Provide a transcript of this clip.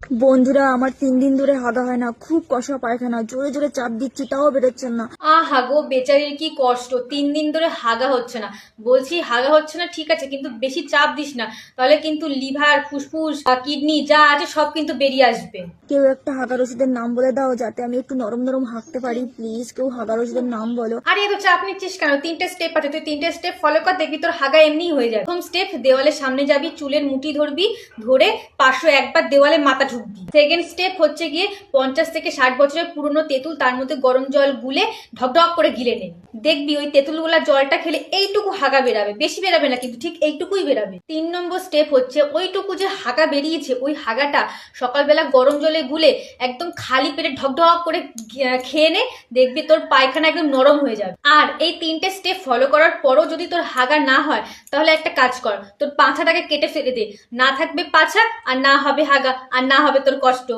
বন্ধুরা, আমার 3 দিন ধরে হাগা হয় না, খুব কষা পায়খানা, জোরে জোরে চাপ দিচ্ছি তাও বেরোচ্ছে না। আহা গো, বেচারির কি কষ্ট, 3 দিন ধরে হাগা হচ্ছে না। বলছি হাগা হচ্ছে না ঠিক আছে, কিন্তু বেশি চাপ দিস না, তাহলে কিন্তু লিভার, ফুসফুস, কিডনি যা আছে সব কিন্তু বেরিয়ে আসবে। কেউ একটা হাগার ওষুধের নাম বলে দাও, যাতে আমি একটু নরম নরম হাঁকতে পারি। প্লিজ কেউ হাগার ওষুধের নাম বলো। আরে এত চাপ নিচ্ছিস কেন? 3টে স্টেপ আছে, তুই 3টে স্টেপ ফলো কর, দেখবি তোর হাগা এমনিই হয়ে যাবে। প্রথম স্টেপ, দেওয়ালের সামনে যাবি, চুলের মুঠি ধরবি, ধরে 501 বার দেওয়ালে মাথা ঠুকবি। সেকেন্ড স্টেপ হচ্ছে গিয়ে 50 থেকে 60 বছরের পুরনো তেঁতুল, তার মধ্যে গরম জল গুলে ঢকঢক করে গিলে নে। দেখবি ওই তেঁতুল গুলা জলটা খেলে এইটুকু হাগা বেরাবে, বেশি বেরাবে না কিন্তু, ঠিক এইটুকুই বেরাবে। 3 নম্বর স্টেপ হচ্ছে ওইটুকু যে হাগা বেরিয়েছে ওই হাগাটা সকালবেলা গরম জলে গুলে একদম খালি পেটে ঢকঢক করে খেয়ে নে, দেখবি তোর পায়খানা একদম নরম হয়ে যাবে। আর এই 3টে স্টেপ ফলো করার পরও যদি তোর হাগা না হয়, তাহলে একটা কাজ কর, তোর পাছাটাকে কেটে ফেলে দে, না থাকবে পাছা আর না হবে হাগা আর না হবে তোর কষ্ট।